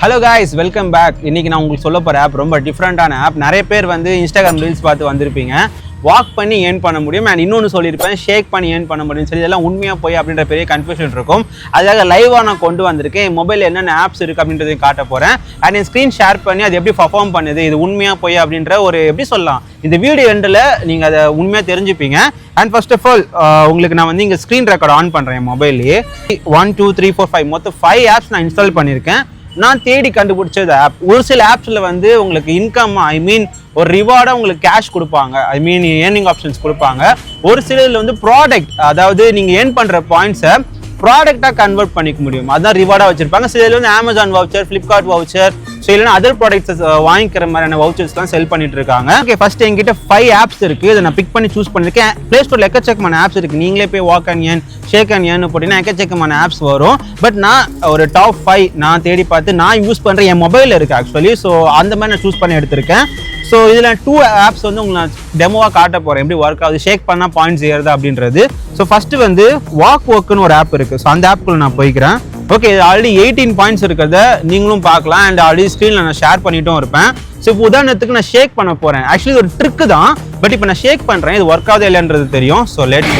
Hello guys, welcome back. இன்னைக்கு நான் உங்களுக்கு சொல்ல போற ஆப் ரொம்ப டிஃபரெண்டான ஆப். நிறைய பேர் வந்து Instagram ரீல்ஸ் பார்த்து வந்திருப்பீங்க. வாக் பண்ணி ஏர்ன் பண்ண முடியும் அண்ட் இன்னொன்று சொல்லியிருப்பேன் ஷேக் பண்ணி ஏர்ன் பண்ண முடியும். சரி, இதெல்லாம் உண்மையாக போய் அப்படின்ற பெரிய கன்ஃபியூஷன் இருக்கும். அதுக்காக லைவாக நான் கொண்டு வந்திருக்கேன். என் மொபைலில் என்னென்ன ஆப்ஸ் இருக்குது அப்படின்றதையும் காட்ட போகிறேன். அண்ட் என் ஸ்க்ரீன் ஷேர் பண்ணி அது எப்படி பர்ஃபார்ம் பண்ணுது, இது உண்மையாக போய் அப்படின்ற ஒரு எப்படி சொல்லலாம், இந்த வீடியோ எண்டில் நீங்கள் அதை உண்மையாக தெரிஞ்சுப்பீங்க. அண்ட் ஃபர்ஸ்ட் ஆஃப் ஆல் உங்களுக்கு நான் வந்து இங்கே ஸ்க்ரீன் ரெக்கார்ட் ஆன் பண்ணுறேன் என் மொபைல்லையே. 1 2 3 4 5 மொத்தம் 5 ஆப்ஸ் நான் இன்ஸ்டால் பண்ணியிருக்கேன். நான் தேடி கண்டுபிடிச்சது ஆப். ஒரு சில ஆப்ஸில் வந்து உங்களுக்கு இன்கம் ஒரு ரிவார்டாக உங்களுக்கு கேஷ் கொடுப்பாங்க, ஏர்னிங் ஆப்ஷன்ஸ் கொடுப்பாங்க. ஒரு சிலதில் வந்து ப்ராடக்ட், அதாவது நீங்கள் ஏர்ன் பண்ணுற பாயிண்ட்ஸை ப்ராடக்டாக கன்வெர்ட் பண்ணிக்க முடியும், அதுதான் ரிவார்டாக வச்சுருப்பாங்க. சிலதில் வந்து Amazon voucher, Flipkart voucher, so இல்லைனா அதர் ப்ராடக்ட்ஸ் வாங்கிக்கிற மாதிரியான வவுச்சர்ஸ்லாம் செல் பண்ணிட்டு இருக்காங்க. ஓகே, ஃபர்ஸ்ட் என்கிட்ட 5 ஆப்ஸ் இருக்குது. இதை நான் பிக் பண்ணி சூஸ் பண்ணியிருக்கேன். ப்ளே ஸ்டோரில் எக்கச்சக்கமான ஆப்ஸ் இருக்குது. நீங்களே போய் walk and earn, shake and earn போட்டிங்கன்னா எக்கச்சக்கமான ஆப்ஸ் வரும். பட் நான் ஒரு டாப் 5 நான் தேடி பார்த்து நான் யூஸ் பண்ணுறேன், என் மொபைலில் இருக்குது ஆக்சுவலி. ஸோ அந்த மாதிரி நான் சூஸ் பண்ணி எடுத்திருக்கேன். ஸோ இதில் 2 ஆப்ஸ் வந்து உங்களுக்கு நான் டெமோவாக காட்ட போகிறேன், எப்படி ஒர்க் ஆகுது, ஷேக் பண்ணால் பாயிண்ட்ஸ் ஏறுதா அப்படின்றது. ஸோ ஃபஸ்ட்டு வந்து வாக் ஒர்க்குன்னு ஒரு ஆப் இருக்குது. ஸோ அந்த ஆப்புக்குள்ள நான் போய்க்கிறேன். ஓகே, இது ஆல்ரெடி 18 பாயிண்ட்ஸ் இருக்கிறத நீங்களும் பார்க்கலாம். அண்ட் ஆல்ரெடி ஸ்க்ரீனில் நான் ஷேர் பண்ணிட்டும் இருப்பேன். ஸோ இப்போ உதாரணத்துக்கு நான் ஷேக் பண்ண போகிறேன். ஆக்சுவலி ஒரு ட்ரிக்கு தான், பட் இப்போ நான் ஷேக் பண்ணுறேன், இது ஒர்க் ஆகுது இல்லைன்றது தெரியும். So let's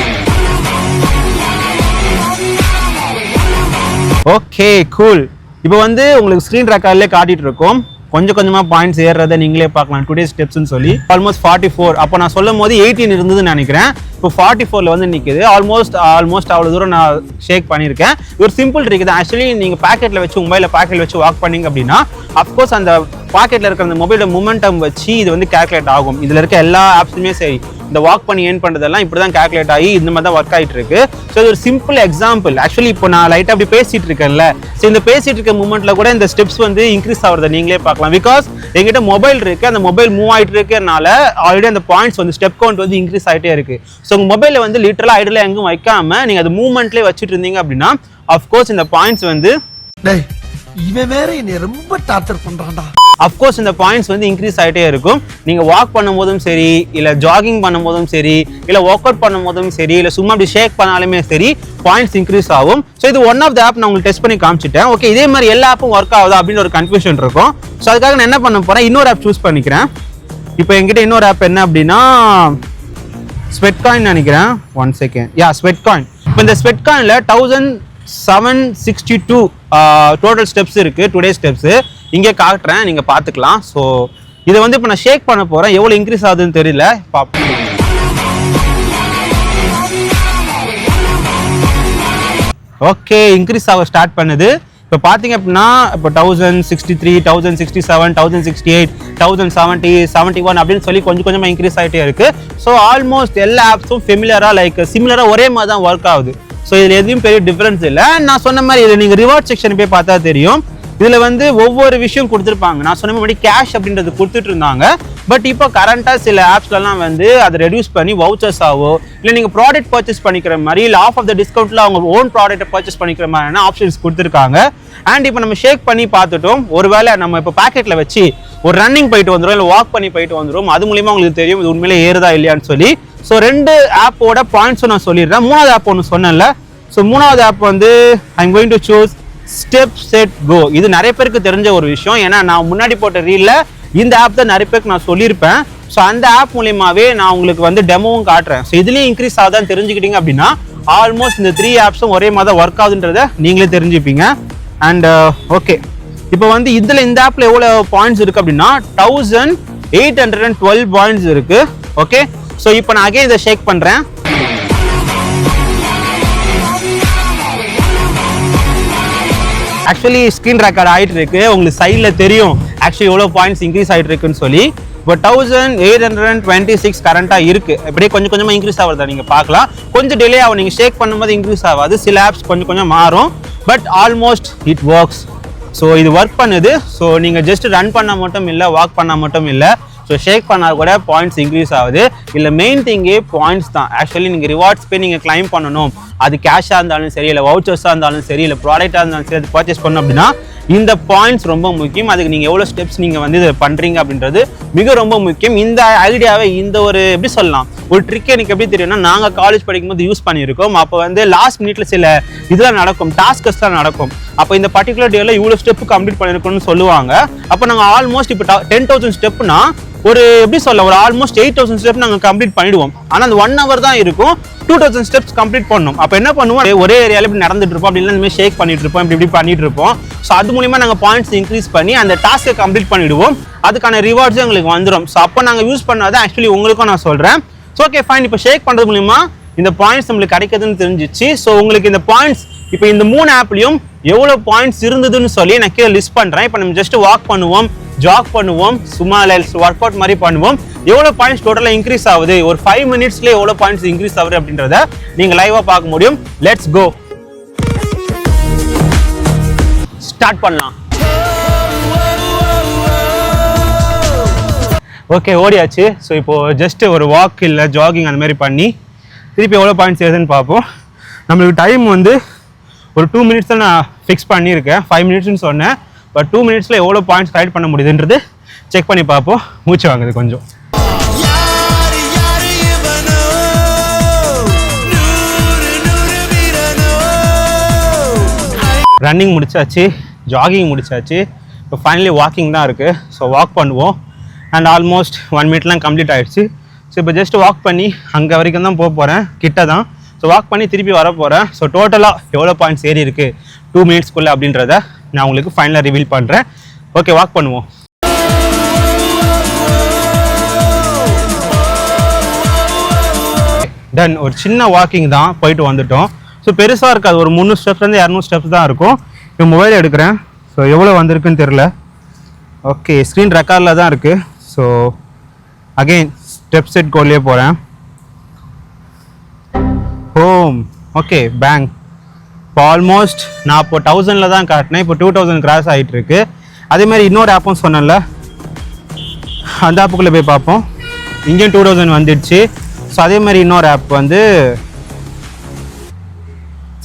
okay cool. இப்போ வந்து உங்களுக்கு ஸ்க்ரீன் ரெக்கார்ட்லேயே காட்டிட்டு இருக்கும். கொஞ்சம் கொஞ்சமாக பாயிண்ட்ஸ் ஏறுறதை நீங்களே பார்க்கலாம். டுடே ஸ்டெப்ஸ்ன்னு சொல்லி ஆல்மோஸ்ட் 44. அப்போ நான் சொல்லும் போது 18 இருந்ததுன்னு நினைக்கிறேன். இப்போ 44ல் வந்து நிற்குது. ஆல்மோஸ்ட் அவ்வளோ தூரம் நான் ஷேக் பண்ணியிருக்கேன். ஒரு சிம்பிள் ட்ரிக் தான் ஆக்சுவலி. நீங்கள் பாக்கெட்டில் வச்சு மொபைலில் பாக்கெட்டில் வச்சு வாக் பண்ணிங்க அப்படின்னா அஃப்கோர்ஸ் அந்த பாக்கெட்டில் இருக்கிற அந்த மொபைலோட மூமெண்டம் வச்சு இது வந்து கேல்குலேட் ஆகும். இதில் இருக்க எல்லா ஆப்ஸுமே சரி, இந்த வாக் பண்ணி ஏர்ன் பண்ணுறதெல்லாம் இப்படி தான் கேல்குலேட் ஆகி இந்த மாதிரி தான் ஒர்க் ஆகிட்டு இருக்கு. ஸோ இது ஒரு சிம்பிள் எக்ஸாம்பிள். ஆக்சுவலி இப்போ நான் லைட்டாக அப்படி பேசிட்டு இருக்கேன்ல, ஸோ இந்த பேசிட்டு இருக்க மூமெண்ட்டில் கூட இந்த ஸ்டெப்ஸ் வந்து இன்க்ரீஸ் ஆகிறத நீங்களே பார்க்கலாம். பிகாஸ் எங்கிட்ட மொபைல் இருக்குது, அந்த மொபைல் மூவ் ஆகிட்டு இருக்கனால ஆல்ரெடி அந்த பாயிண்ட்ஸ் வந்து ஸ்டெப் கவுண்ட் வந்து இன்க்ரீஸ் ஆகிட்டே இருக்குது. ஸோ உங்கள் மொபைலில் வந்து லிட்டரலாக ஐடியில் எங்கும் வைக்காம நீங்கள் அது மூவ்மெண்ட்லேயே வச்சுட்டு இருந்தீங்க அப்படின்னா அஃப்கோர்ஸ் இந்த பாயிண்ட்ஸ் வந்து இவன் வேற என்னை ரொம்ப டார்ச்சர் பண்றான்டா. அஃப்கோர்ஸ் இந்த பாயிண்ட்ஸ் வந்து இன்க்ரீஸ் ஆகிட்டே இருக்கும். நீங்கள் வாக் பண்ணும்போதும் சரி, இல்லை ஜாகிங் பண்ணும்போதும் சரி, இல்லை ஒர்க் அவுட் பண்ணும்போதும் சரி, இல்லை சும்மா அப்படி ஷேக் பண்ணாலுமே சரி, பாயிண்ட்ஸ் இன்க்ரீஸ் ஆகும். ஸோ இது ஒன் ஆஃப் த ஆப் நான் உங்களுக்கு டெஸ்ட் பண்ணி காமிச்சிட்டேன். ஓகே, இதே மாதிரி எல்லா ஆப்பும் ஒர்க் ஆகுதா அப்படின்னு ஒரு கன்ஃபியூஷன் இருக்கும். ஸோ அதுக்காக நான் என்ன பண்ண போகிறேன், இன்னொரு ஆப் சூஸ் பண்ணிக்கிறேன். இப்போ என்கிட்ட இன்னொரு ஆப் என்ன அப்படின்னா ஸ்வெட்காயின் நினைக்கிறேன். 1 செகண்ட். Sweat coin. இப்போ இந்த ஸ்வெட் காயினில் 1762 டோட்டல் ஸ்டெப்ஸ் இருக்குது. டுடே ஸ்டெப்ஸு இங்கே காட்டுறேன், நீங்கள் பார்த்துக்கலாம். ஸோ இதை வந்து இப்போ நான் ஷேக் பண்ண போகிறேன். எவ்வளோ இன்க்ரீஸ் ஆகுதுன்னு தெரியல, பார்ப்போம். ஓகே, இன்க்ரீஸ் ஆக ஸ்டார்ட் பண்ணுது. இப்போ பார்த்தீங்க அப்படின்னா இப்போ 1063, 1067, 1068, 1070, 71 அப்படின்னு சொல்லி கொஞ்சம் கொஞ்சமாக இன்க்ரீஸ் ஆகிட்டே இருக்குது. ஸோ ஆல்மோஸ்ட் எல்லா ஆப்ஸும் சிமிலராக ஒரே மாதிரி தான் ஒர்க் ஆகுது. ஸோ இதில் எதுவும் பெரிய டிஃப்ரென்ஸ் இல்லை. நான் சொன்ன மாதிரி இதில் நீங்கள் ரிவார்ட் செக்ஷன் போய் பார்த்தா தெரியும். இதில் வந்து ஒவ்வொரு விஷயம் கொடுத்துருப்பாங்க. நான் சொன்ன மாதிரி கேஷ் அப்படின்றது கொடுத்துட்டு இருந்தாங்க. பட் இப்போ கரண்ட்டாக சில ஆப்ஸ்லாம் வந்து அதை ரெடியூஸ் பண்ணி வவுச்சர்ஸ் ஆகோ, இல்லை நீங்கள் ப்ராடக்ட் பர்ச்சேஸ் பண்ணிக்கிற மாதிரி, இல்லை ஆஃப் ஆஃப் த டிஸ்கவுண்ட்டில் அவங்க ஓன் ப்ராடக்ட்டை பர்ச்சேஸ் பண்ணிக்கிற மாதிரியான ஆப்ஷன்ஸ் கொடுத்துருக்காங்க. அண்ட் இப்போ நம்ம ஷேக் பண்ணி பார்த்துட்டோம். ஒருவேளை நம்ம இப்போ பேக்கெட்டில் வச்சு ஒரு ரன்னிங் போயிட்டு வந்துடும், இல்லை வாக் பண்ணி போயிட்டு வந்துடும். அது மூலியமாக உங்களுக்கு தெரியும் இது உண்மையிலே ஏறுதா இல்லையான்னு சொல்லி. ஸோ 2 ஆப்போட பாயிண்ட்ஸும் நான் சொல்லிடுறேன். 3வது ஆப் ஒன்று சொன்னேன்ல. ஸோ 3வது ஆப் வந்து I'm going to choose step set go. இது நிறைய பேருக்கு தெரிஞ்ச ஒரு விஷயம். ஏன்னா நான் முன்னாடி போட்ட ரீல்ல இந்த ஆப் தான் நிறைய பேருக்கு நான் சொல்லியிருப்பேன். ஸோ அந்த ஆப் மூலியமாகவே நான் உங்களுக்கு வந்து டெமோவும் காட்டுறேன். ஸோ இதுலேயும் இன்க்ரீஸ் ஆகுதான்னு தெரிஞ்சுக்கிட்டீங்க அப்படின்னா ஆல்மோஸ்ட் இந்த 3 ஆப்ஸும் ஒரே மாதிரி தான் ஒர்க் ஆகுதுன்றதை நீங்களே தெரிஞ்சுப்பீங்க. அண்ட் ஓகே, இப்போ வந்து இதில் இந்த ஆப்பில் எவ்வளோ பாயிண்ட்ஸ் இருக்குது அப்படின்னா 1812 பாயிண்ட்ஸ் இருக்குது. ஓகே, ஸோ இப்போ நான் அகைன் இதை ஷேக் பண்ணுறேன். ஆக்சுவலி ஸ்க்ரீன் ரெக்கார்ட் ஆகிட்டு இருக்கு, உங்களுக்கு சைடில் தெரியும் ஆக்சுவலி எவ்வளோ பாயிண்ட்ஸ் இன்க்ரீஸ் ஆகிட்டு இருக்குன்னு சொல்லி. இப்போ 1826 கரண்ட்டாக இருக்குது. இப்படியே கொஞ்சம் கொஞ்சமாக இன்க்ரீஸ் ஆகுறதா நீங்கள் பார்க்கலாம். கொஞ்சம் டிலே ஆகும், நீங்கள் ஷேக் பண்ணும்போது இன்க்ரீஸ் ஆகாது. சில ஆப்ஸ் கொஞ்சம் கொஞ்சம் மாறும், but almost it works. So இது ஒர்க் பண்ணுது. ஸோ நீங்கள் ஜஸ்ட் ரன் பண்ணால் மட்டும் இல்லை, வாக் பண்ணால் மட்டும் இல்லை, ஸோ ஷேக் பண்ணால் கூட பாயிண்ட்ஸ் இன்க்ரீஸ் ஆகுது. இல்லை மெயின் திங்கே பாயிண்ட்ஸ் தான். ஆக்சுவலி நீங்கள் ரிவார்ட்ஸ் போய் நீங்கள் கிளைம் பண்ணணும், அது கேஷாக இருந்தாலும் சரி, இல்லை வவுச்சர்ஸாக இருந்தாலும் சரி, இல்லை ப்ராடக்டாக இருந்தாலும் சரி, அது பர்ச்சேஸ் பண்ணணும் அப்படின்னா இந்த பாயிண்ட்ஸ் ரொம்ப முக்கியம். அதுக்கு நீங்கள் எவ்வளோ ஸ்டெப்ஸ் நீங்கள் வந்து இதை பண்ணுறீங்க அப்படின்றது மிக ரொம்ப முக்கியம். இந்த ஐடியாவை இந்த ஒரு எப்படி சொல்லலாம், ஒரு ட்ரிக் எனக்கு எப்படி தெரியும்னா, நாங்கள் காலேஜ் படிக்கும்போது யூஸ் பண்ணியிருக்கோம். அப்போ வந்து லாஸ்ட் மினிட்ல சில இதெல்லாம் நடக்கும், டாஸ்கஸ்லாம் நடக்கும். அப்போ இந்த பர்டிகுலர் டேல இவ்வளோ ஸ்டெப் கம்ப்ளீட் பண்ணியிருக்கோம்னு சொல்லுவாங்க. அப்போ நாங்கள் ஆல்மோஸ்ட் இப்போ 10,000 ஸ்டெப்னா ஒரு எப்படி சொல்ல, ஒரு ஆல்மோஸ்ட் 8,000 ஸ்டெப் நாங்கள் கம்ப்ளீட் பண்ணிடுவோம். ஆனால் அந்த 1 hour தான் இருக்கும், 2,000 ஸ்டெப்ஸ் கம்ப்ளீட் பண்ணணும். அப்போ என்ன பண்ணுவோம், ஒரே ஏரியாவில் இப்படி நடந்துட்டு இருப்போம், அப்படின்னா இந்த மாதிரி ஷேக் பண்ணிட்டு இருப்போம், இப்படி பண்ணிட்டு இருப்போம். ஸோ அது மூலியமா நாங்கள் பாயிண்ட்ஸ் இன்க்ரீஸ் பண்ணி அந்த டாஸ்க்கை கம்ப்ளீட் பண்ணிடுவோம். அதுக்கான ரிவார்ட்ஸும் எங்களுக்கு வந்துடும். ஸோ அப்போ நாங்கள் யூஸ் பண்ணாதான் ஆக்சுவலி உங்களுக்கும் நான் சொல்கிறேன். ஸோ ஓகே ஃபைன், இப்போ ஷேக் பண்ணுறது மூலியமா இந்த பாயிண்ட்ஸ் நம்மளுக்கு கிடைக்குதுன்னு தெரிஞ்சிச்சு. ஸோ உங்களுக்கு இந்த பாயிண்ட்ஸ் இப்போ இந்த 3 ஆப்லையும் எவ்வளோ பாயிண்ட்ஸ் இருந்ததுன்னு சொல்லி நான் கீழே லிஸ்ட் பண்ணுறேன். இப்போ நம்ம ஜஸ்ட் வாக் பண்ணுவோம், ஜாக் பண்ணுவோம், சும்மா ஒர்க் அவுட் மாதிரி பண்ணுவோம். எவ்வளோ பாயிண்ட்ஸ் டோட்டலாக இன்க்ரீஸ் ஆகுது, ஒரு 5 minutesல எவ்வளோ பாயிண்ட்ஸ் இன்க்ரீஸ் ஆகுது அப்படின்றத நீங்கள் லைவாக பார்க்க முடியும். லெட்ஸ் கோ, ஸ்டார்ட் பண்ணலாம். ஓகே ஓடியாச்சு. ஸோ இப்போ ஜஸ்ட் ஒரு வாக் இல்லை ஜாகிங் அந்த மாதிரி பண்ணி திருப்பி எவ்வளோ பாயிண்ட்ஸ் ஏதுன்னு பார்ப்போம். நம்மளுக்கு டைம் வந்து ஒரு 2 minutes தான் நான் ஃபிக்ஸ் பண்ணியிருக்கேன். 5 minutesன்னு சொன்னேன், பட் 2 minutesல எவ்வளோ பாயிண்ட்ஸ் கலெக்ட் பண்ண முடியுதுன்றது செக் பண்ணி பார்ப்போம். மூச்சு வாங்குது கொஞ்சம். ரன்னிங் முடிச்சாச்சு, ஜாகிங் முடிச்சாச்சு, இப்போ ஃபைனலி வாக்கிங் தான் இருக்குது. ஸோ வாக் பண்ணுவோம். அண்ட் ஆல்மோஸ்ட் 1 minute கம்ப்ளீட் ஆகிடுச்சு. ஸோ இப்போ ஜஸ்ட் வாக் பண்ணி அங்கே வரைக்கும் தான் போக போகிறேன், கிட்ட தான். ஸோ வாக் பண்ணி திருப்பி வர போகிறேன். ஸோ டோட்டலாக எவ்வளோ பாயிண்ட்ஸ் ஏறி இருக்குது 2 minutesக்குள்ளே அப்படின்றத நான் உங்களுக்கு ஃபைனலாக ரிவீல் பண்ணுறேன். ஓகே வாக் பண்ணுவோம். தென் ஒரு சின்ன வாக்கிங் தான், போயிட்டு வந்துட்டோம். ஸோ பெருசாக இருக்காது, ஒரு 300 ஸ்டெப்ஸ்லேருந்து 200 ஸ்டெப்ஸ் தான் இருக்கும். இப்போ மொபைல் எடுக்கிறேன். ஸோ எவ்வளோ வந்திருக்குன்னு தெரில. ஓகே ஸ்க்ரீன் ரெக்கார்டில் தான் இருக்குது. ஸோ அகெயின் ஸ்டெப் செட் கோல்லே போகிறேன். Home okay bank. இப்போ ஆல்மோஸ்ட் நான் இப்போ 1000 தான் காட்டினேன், இப்போ 2000 கிராஸ் ஆகிட்டு இருக்கு. அதேமாதிரி இன்னொரு ஆப்பும் சொன்னேன்ல, அந்த ஆப்புக்குள்ளே போய் பார்ப்போம். இங்கேயும் 2000 வந்துடுச்சு. ஸோ அதே மாதிரி இன்னொரு ஆப் வந்து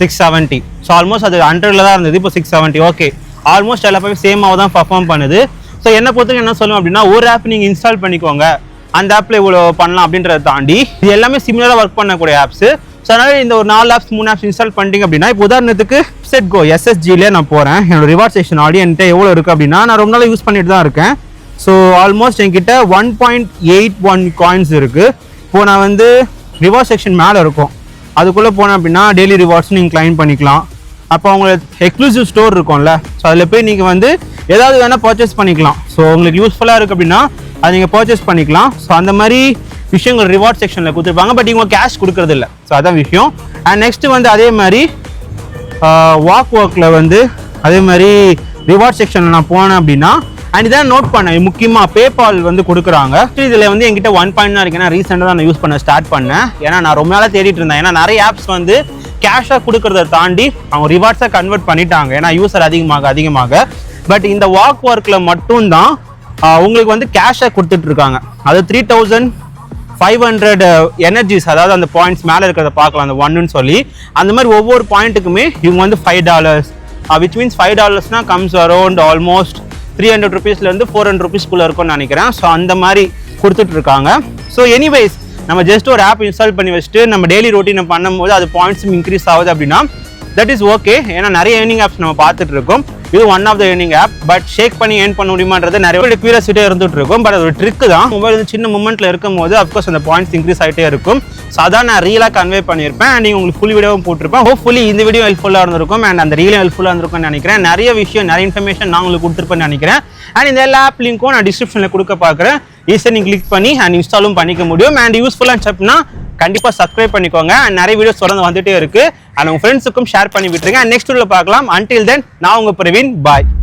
670. ஸோ ஆல்மோஸ்ட் அது 100ல் தான் இருந்தது, இப்போ 670. ஓகே ஆல்மோஸ்ட் எல்லா பேரும் சேமாக தான் பர்ஃபார்ம் பண்ணுது. ஸோ என்னை பொறுத்தவரைக்கும் என்ன சொல்லுவோம் அப்படின்னா, ஒரு ஆப் நீங்கள் இன்ஸ்டால் பண்ணிக்கோங்க, அந்த ஆப்பில் இவ்வளோ பண்ணலாம் அப்படின்றத தாண்டி இது எல்லாமே சிமிலராக ஒர்க் பண்ணக்கூடிய ஆப்ஸு. ஸோ அதனால் இந்த ஒரு 4 ஆப்ஸ் 3 ஆப்ஸ் இன்ஸ்டால் பண்ணிட்டீங்க அப்படின்னா, இப்போ உதாரணத்துக்கு செட் கோ SSGலே நான் போகிறேன். என்னோட ரிவார்ட் செக்ஷன் ஆடி என்கிட்ட எவ்வளோ இருக்குது அப்படின்னா, நான் ரொம்ப நாள் யூஸ் பண்ணிட்டு தான் இருக்கேன். ஸோ ஆல்மோஸ்ட் என்கிட்ட 1.81 காயின்ஸ் இருக்குது. இப்போது நான் வந்து ரிவார்ட் செக்ஷன் மேலே இருக்கும், அதுக்குள்ளே போனேன் அப்படின்னா டெய்லி ரிவார்ட்ஸ் நீங்கள் கிளைம் பண்ணிக்கலாம். அப்போ அவங்களுக்கு எக்ஸ்க்ளூசிவ் ஸ்டோர் இருக்கும்ல, ஸோ அதில் போய் நீங்கள் வந்து ஏதாவது வேணால் பர்ச்சேஸ் பண்ணிக்கலாம். ஸோ உங்களுக்கு யூஸ்ஃபுல்லாக இருக்குது அப்படின்னா அதை நீங்கள் பர்ச்சேஸ் பண்ணிக்கலாம். ஸோ அந்த மாதிரி விஷயங்கள் ரிவார்ட் செக்ஷனில் கொடுத்துருப்பாங்க, பட் இவங்க கேஷ் கொடுக்கறது இல்லை. ஸோ அதான் விஷயம். அண்ட் நெக்ஸ்ட்டு வந்து அதே மாதிரி ஒர்க்கில் வந்து அதே மாதிரி ரிவார்ட் செக்ஷனில் நான் போனேன் அப்படின்னா, அண்ட் இதான் நோட் பண்ணேன் முக்கியமாக பேபால் வந்து கொடுக்குறாங்க. இதில் வந்து என்கிட்ட 1 பாயிண்ட் தான் இருக்குது. ஏன்னா ரீசெண்டாக தான் நான் யூஸ் பண்ண ஸ்டார்ட் பண்ணேன். ஏன்னா நான் ரொம்ப நாளாக தேடிட்டு இருந்தேன். ஏன்னா நிறைய ஆப்ஸ் வந்து கேஷாக கொடுக்கறத தாண்டி அவங்க ரிவார்ட்ஸாக கன்வெர்ட் பண்ணிட்டாங்க, ஏன்னா யூசர் அதிகமாக. பட் இந்த ஒர்க்கில் மட்டும்தான் உங்களுக்கு வந்து கேஷாக கொடுத்துட்ருக்காங்க. அது 3500 எனர்ஜிஸ், அதாவது அந்த பாயிண்ட்ஸ் மேலே இருக்கிறத பார்க்கலாம், அந்த 1ன்னு சொல்லி. அந்த மாதிரி ஒவ்வொரு பாயிண்ட்டுக்குமே இவங்க வந்து $5, which means $5 comes around almost 300 rupeesலேருந்து 400 rupeesக்குள்ளே இருக்கும்னு நினைக்கிறேன். ஸோ அந்த மாதிரி கொடுத்துட்ருக்காங்க. ஸோ எனிவைஸ் நம்ம ஜஸ்ட் ஒரு ஆப் இன்ஸ்டால் பண்ணி வச்சுட்டு நம்ம டெய்லி ரொட்டீனை பண்ணும்போது அது பாயிண்ட்ஸும் இன்க்ரீஸ் ஆகுது அப்படின்னா தட் இஸ் ஓகே. ஏன்னா நிறைய ஏர்னிங் ஆப்ஸ் நம்ம பார்த்துட்டு இருக்கோம், இது one of the earning app. But shake பண்ணி ஏர்ன் பண்ண முடியுமான்றது நிறைய கியூரியாசிட்டியாக இருந்துட்டு இருக்கும். பட் அது ஒரு ட்ரிக் தான். மொபைல் வந்து சின்ன மூமெண்ட்டில் இருக்கும் போது அஃப்கோர்ஸ் அந்த பாயிண்ட்ஸ் இன்க்ரீஸ் ஆகிட்டே இருக்கும். ஸோ அதான் நான் ரீலாக கன்வே பண்ணியிருப்பேன். அண்ட் உங்களுக்கு ஃபுல் வீடியோவும் போட்டிருப்பேன். ஹோப்ஃபுல்லி இந்த வீடியோ ஹெல்ப்ஃபுல்லாக இருந்திருக்கும். அண்ட் அந்த ரீலும் ஹெல்ப்ஃபுல்லாக இருந்திருக்கும்னு நினைக்கிறேன். நிறைய விஷயம், நிறைய இன்ஃபர்மேஷன் நான் உங்களுக்கு கொடுத்துருப்பேன்னு நினைக்கிறேன். அண்ட் இந்த எல்லா ஆப் லிங்க்கும் நான் டிஸ்கிரிப்ஷனில் கொடுக்க பார்க்குறேன். ஈஸியாக நீங்கள் கிளிக் பண்ணி அண்ட் இன்ஸ்டாலும் பண்ணிக்க முடியும். அண்ட் யூஸ்ஃபுல்லாக இருந்துச்சுன்னா கண்டிப்பாக சப்ஸ்கிரைப் பண்ணிக்கோங்க. அண்ட் நிறைய வீடியோஸ் தொடர்ந்து வந்துட்டே இருக்குது. அண்ட் உங்கள் ஃப்ரெண்ட்ஸுக்கும் ஷேர் பண்ணி விட்டுருங்க. அண்ட் நெக்ஸ்ட் வீடியோவில் பார்க்கலாம். அன்டில் தென் நான் உங்கள் பிரவீன், பாய்.